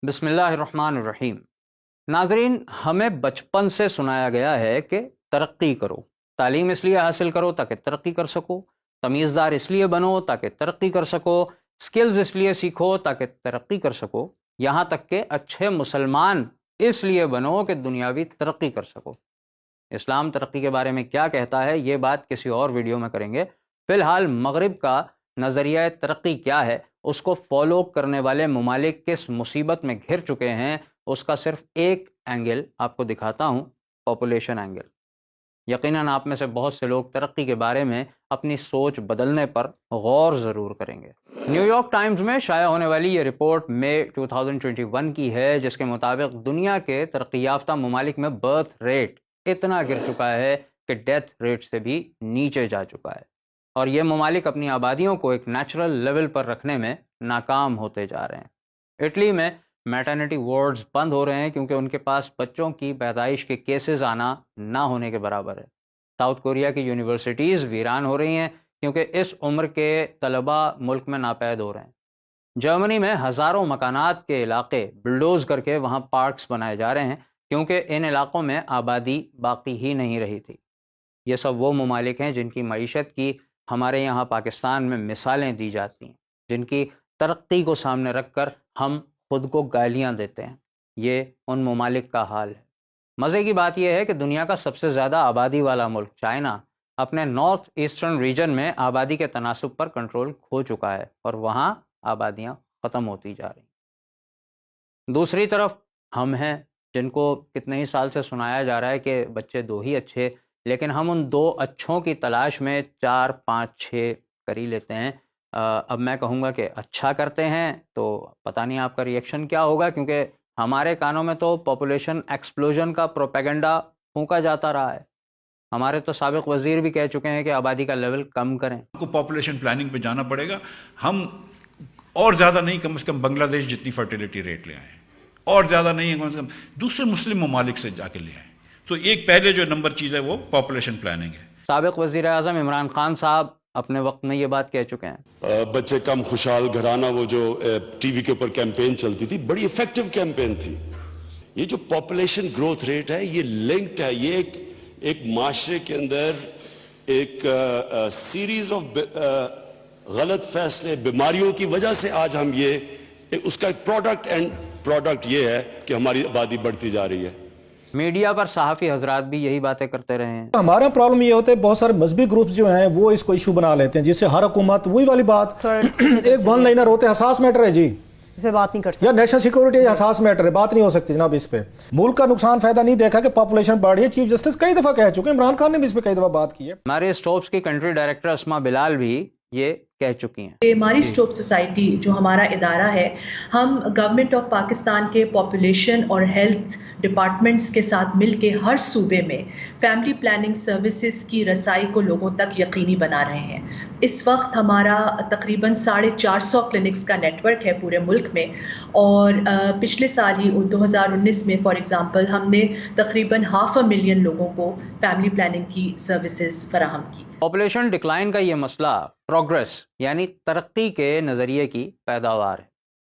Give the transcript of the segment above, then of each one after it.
بسم اللہ الرحمن الرحیم۔ ناظرین، ہمیں بچپن سے سنایا گیا ہے کہ ترقی کرو، تعلیم اس لیے حاصل کرو تاکہ ترقی کر سکو، تمیزدار اس لیے بنو تاکہ ترقی کر سکو، سکلز اس لیے سیکھو تاکہ ترقی کر سکو، یہاں تک کہ اچھے مسلمان اس لیے بنو کہ دنیاوی ترقی کر سکو۔ اسلام ترقی کے بارے میں کیا کہتا ہے، یہ بات کسی اور ویڈیو میں کریں گے۔ فی الحال مغرب کا نظریہ ترقی کیا ہے، اس کو فالو کرنے والے ممالک کس مصیبت میں گھر چکے ہیں، اس کا صرف ایک اینگل آپ کو دکھاتا ہوں، پاپولیشن اینگل۔ یقیناً آپ میں سے بہت سے لوگ ترقی کے بارے میں اپنی سوچ بدلنے پر غور ضرور کریں گے۔ نیو یارک ٹائمز میں شائع ہونے والی یہ رپورٹ مئی 2021 کی ہے، جس کے مطابق دنیا کے ترقی یافتہ ممالک میں برتھ ریٹ اتنا گر چکا ہے کہ ڈیتھ ریٹ سے بھی نیچے جا چکا ہے، اور یہ ممالک اپنی آبادیوں کو ایک نیچرل لیول پر رکھنے میں ناکام ہوتے جا رہے ہیں۔ اٹلی میں میٹرنٹی وارڈز بند ہو رہے ہیں کیونکہ ان کے پاس بچوں کی پیدائش کے کیسز آنا نہ ہونے کے برابر ہے۔ ساؤتھ کوریا کی یونیورسٹیز ویران ہو رہی ہیں کیونکہ اس عمر کے طلباء ملک میں ناپید ہو رہے ہیں۔ جرمنی میں ہزاروں مکانات کے علاقے بلڈوز کر کے وہاں پارکس بنائے جا رہے ہیں کیونکہ ان علاقوں میں آبادی باقی ہی نہیں رہی تھی۔ یہ سب وہ ممالک ہیں جن کی معیشت کی ہمارے یہاں پاکستان میں مثالیں دی جاتی ہیں، جن کی ترقی کو سامنے رکھ کر ہم خود کو گالیاں دیتے ہیں۔ یہ ان ممالک کا حال ہے۔ مزے کی بات یہ ہے کہ دنیا کا سب سے زیادہ آبادی والا ملک چائنا اپنے نارتھ ایسٹرن ریجن میں آبادی کے تناسب پر کنٹرول کھو چکا ہے، اور وہاں آبادیاں ختم ہوتی جا رہی ہیں۔ دوسری طرف ہم ہیں جن کو کتنے ہی سال سے سنایا جا رہا ہے کہ بچے دو ہی اچھے، لیکن ہم ان دو اچھوں کی تلاش میں 4 5 6 کر ہی لیتے ہیں۔ اب میں کہوں گا کہ اچھا کرتے ہیں تو پتہ نہیں آپ کا ریئیکشن کیا ہوگا، کیونکہ ہمارے کانوں میں تو پاپولیشن ایکسپلوژن کا پروپیگنڈا پھونکا جاتا رہا ہے۔ ہمارے تو سابق وزیر بھی کہہ چکے ہیں کہ آبادی کا لیول کم کریں۔ کو پاپولیشن پلاننگ پہ جانا پڑے گا۔ ہم اور زیادہ نہیں، کم از کم بنگلہ دیش جتنی فرٹیلیٹی ریٹ لے آئیں، اور زیادہ نہیں، کم از کم دوسرے مسلم ممالک سے جا کے لے آئیں۔ تو ایک پہلے جو نمبر چیز ہے وہ پاپولیشن پلاننگ ہے۔ سابق وزیر اعظم عمران خان صاحب اپنے وقت میں یہ بات کہہ چکے ہیں۔ بچے کم خوشحال گھرانہ، وہ جو ٹی وی کے اوپر کیمپین چلتی تھی، بڑی ایفیکٹو کیمپین تھی۔ یہ جو پاپولیشن گروتھ ریٹ ہے، یہ لنکڈ ہے، یہ ایک معاشرے کے اندر ایک سیریز آف غلط فیصلے، بیماریوں کی وجہ سے آج ہم یہ اس کا ایک پروڈکٹ یہ ہے کہ ہماری آبادی بڑھتی جا رہی ہے۔ میڈیا پر صحافی حضرات بھی یہی باتیں کرتے رہے ہیں۔ ہمارا پرابلم یہ ہوتا ہے بہت سارے مذہبی گروپس جو ہیں وہ اس کو ایشو بنا لیتے ہیں، جس سے ہر حکومت وہی والی بات ایک ون لائنر ہوتے ہیں، حساس میٹر ہے جی، اس پہ بات نہیں کر سکتے، یا نیشنل سیکورٹی حساس میٹر ہے، بات نہیں ہو سکتی جناب اس پہ۔ ملک کا نقصان فائدہ نہیں دیکھا کہ پاپولیشن بڑھ رہی ہے۔ چیف جسٹس کئی دفعہ کہہ چکے ہیں، عمران خان نے بھی اس پہ کئی دفعہ بات کی ہے۔ ہمارے اسٹوپس کی کنٹری ڈائریکٹر اسما بلال بھی یہ کہہ چکی ہیں۔ ہماری اسٹوپ سوسائٹی جو ہمارا ادارہ ہے، ہم گورنمنٹ آف پاکستان کے پاپولیشن اور ہیلتھ ڈپارٹمنٹس کے ساتھ مل کے ہر صوبے میں فیملی پلاننگ سروسز کی رسائی کو لوگوں تک یقینی بنا رہے ہیں۔ اس وقت ہمارا تقریباً 450 کلینکس کا نیٹ ورک ہے پورے ملک میں، اور پچھلے سال ہی 2019 میں فار ایگزامپل ہم نے تقریباً 500,000 لوگوں کو فیملی پلاننگ کی سروسز فراہم کی۔ پاپولیشن ڈکلائن کا یہ مسئلہ پروگریس یعنی ترقی کے نظریے کی پیداوار ہے۔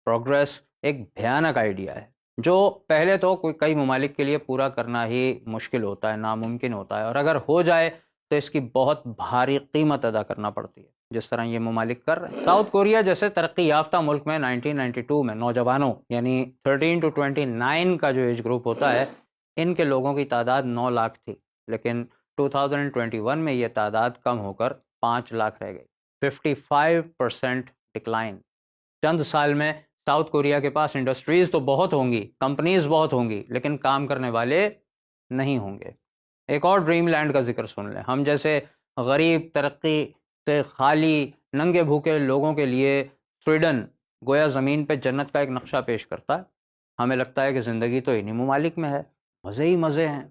پروگریس ایک بھیانک آئیڈیا ہے جو پہلے تو کئی ممالک کے لیے پورا کرنا ہی مشکل ہوتا ہے، ناممکن ہوتا ہے، اور اگر ہو جائے تو اس کی بہت بھاری قیمت ادا کرنا پڑتی ہے، جس طرح یہ ممالک کر رہے ہیں۔ ساؤتھ کوریا جیسے ترقی یافتہ ملک میں 1992 میں نوجوانوں یعنی 13 to 29 کا جو ایج گروپ ہوتا ہے، ان کے لوگوں کی تعداد 9 لاکھ تھی، لیکن 2021 میں یہ تعداد کم ہو کر 5 لاکھ رہ گئی۔ 55% ڈکلائن۔ چند سال میں ساؤتھ کوریا کے پاس انڈسٹریز تو بہت ہوں گی، کمپنیز بہت ہوں گی، لیکن کام کرنے والے نہیں ہوں گے۔ ایک اور ڈریم لینڈ کا ذکر سن لیں۔ ہم جیسے غریب، ترقی سے خالی، ننگے بھوکے لوگوں کے لیے سویڈن گویا زمین پہ جنت کا ایک نقشہ پیش کرتا ہے۔ ہمیں لگتا ہے کہ زندگی تو انہی ممالک میں ہے، مزے ہی مزے ہیں۔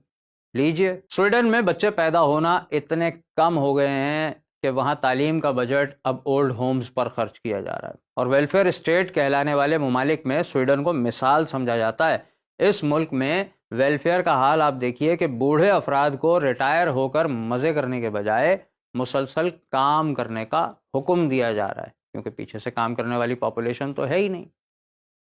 لیجئے، سویڈن میں بچے پیدا ہونا اتنے کم ہو گئے ہیں کہ وہاں تعلیم کا بجٹ اب اولڈ ہومز پر خرچ کیا جا رہا ہے، اور ویلفیئر اسٹیٹ کہلانے والے ممالک میں سویڈن کو مثال سمجھا جاتا ہے۔ اس ملک میں ویلفیئر کا حال آپ دیکھیے کہ بوڑھے افراد کو ریٹائر ہو کر مزے کرنے کے بجائے مسلسل کام کرنے کا حکم دیا جا رہا ہے، کیونکہ پیچھے سے کام کرنے والی پاپولیشن تو ہے ہی نہیں۔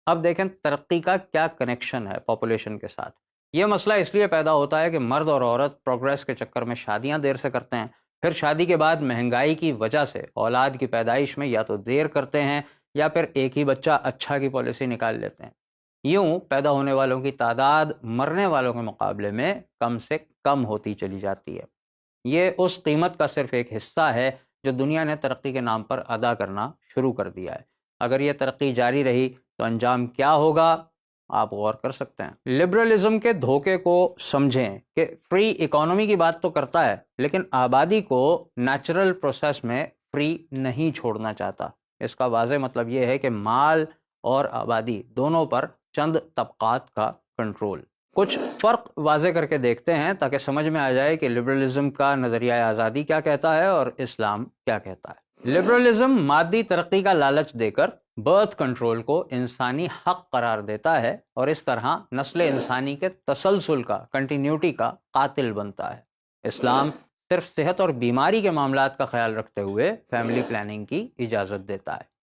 اب دیکھیں ترقی کا کیا کنیکشن ہے پاپولیشن کے ساتھ. یہ مسئلہ اس لیے پیدا ہوتا ہے کہ مرد اور عورت پروگریس کے چکر میں شادیاں دیر سے کرتے ہیں، پھر شادی کے بعد مہنگائی کی وجہ سے اولاد کی پیدائش میں یا تو دیر کرتے ہیں یا پھر ایک ہی بچہ اچھا کی پالیسی نکال لیتے ہیں. یوں پیدا ہونے والوں کی تعداد مرنے والوں کے مقابلے میں کم سے کم ہوتی چلی جاتی ہے. یہ اس قیمت کا صرف ایک حصہ ہے جو دنیا نے ترقی کے نام پر ادا کرنا شروع کر دیا ہے. اگر یہ ترقی جاری رہی تو انجام کیا ہوگا آپ غور کر سکتے ہیں. لبرلزم کے دھوکے کو سمجھیں کہ فری اکانومی کی بات تو کرتا ہے لیکن آبادی کو نیچرل پروسیس میں فری نہیں چھوڑنا چاہتا. اس کا واضح مطلب یہ ہے کہ مال اور آبادی دونوں پر چند طبقات کا کنٹرول. کچھ فرق واضح کر کے دیکھتے ہیں تاکہ سمجھ میں آ جائے کہ لبرلزم کا نظریہ آزادی کیا کہتا ہے اور اسلام کیا کہتا ہے. لبرلزم مادی ترقی کا لالچ دے کر برتھ کنٹرول کو انسانی حق قرار دیتا ہے اور اس طرح نسل انسانی کے تسلسل کا کنٹینیوٹی کا قاتل بنتا ہے. اسلام صرف صحت اور بیماری کے معاملات کا خیال رکھتے ہوئے فیملی پلاننگ کی اجازت دیتا ہے.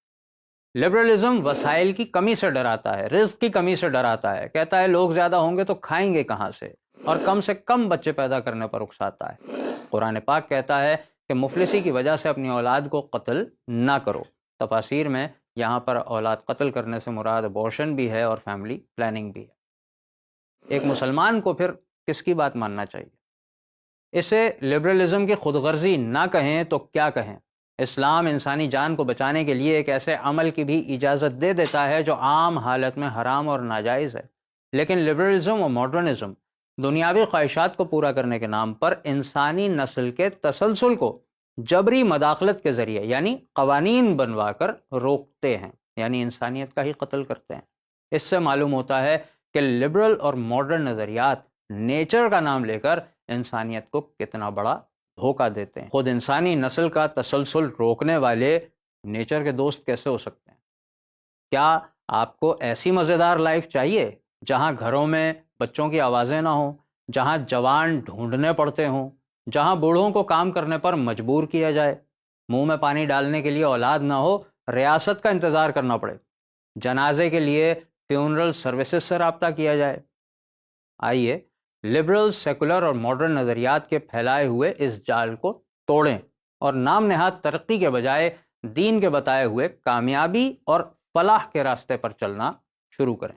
لبرلزم وسائل کی کمی سے ڈراتا ہے، رزق کی کمی سے ڈراتا ہے، کہتا ہے لوگ زیادہ ہوں گے تو کھائیں گے کہاں سے، اور کم بچے پیدا کرنے پر اکساتا ہے. قرآن پاک کہتا ہے کہ مفلسی کی وجہ سے اپنی اولاد کو قتل نہ کرو. تفاسیر میں یہاں پر اولاد قتل کرنے سے مراد ابورشن بھی ہے اور فیملی پلاننگ بھی ہے. ایک مسلمان کو پھر کس کی بات ماننا چاہیے؟ اسے لبرلزم کی خود غرضی نہ کہیں تو کیا کہیں؟ اسلام انسانی جان کو بچانے کے لیے ایک ایسے عمل کی بھی اجازت دے دیتا ہے جو عام حالت میں حرام اور ناجائز ہے. لیکن لبرلزم اور ماڈرنزم دنیاوی خواہشات کو پورا کرنے کے نام پر انسانی نسل کے تسلسل کو جبری مداخلت کے ذریعے یعنی قوانین بنوا کر روکتے ہیں، یعنی انسانیت کا ہی قتل کرتے ہیں. اس سے معلوم ہوتا ہے کہ لبرل اور ماڈرن نظریات نیچر کا نام لے کر انسانیت کو کتنا بڑا دھوکہ دیتے ہیں. خود انسانی نسل کا تسلسل روکنے والے نیچر کے دوست کیسے ہو سکتے ہیں؟ کیا آپ کو ایسی مزیدار لائف چاہیے جہاں گھروں میں بچوں کی آوازیں نہ ہوں، جہاں جوان ڈھونڈنے پڑتے ہوں، جہاں بوڑھوں کو کام کرنے پر مجبور کیا جائے، منہ میں پانی ڈالنے کے لیے اولاد نہ ہو، ریاست کا انتظار کرنا پڑے، جنازے کے لیے فیونرل سروسز سے رابطہ کیا جائے؟ آئیے لبرل، سیکولر اور ماڈرن نظریات کے پھیلائے ہوئے اس جال کو توڑیں اور نام نہاد ترقی کے بجائے دین کے بتائے ہوئے کامیابی اور فلاح کے راستے پر چلنا شروع کریں.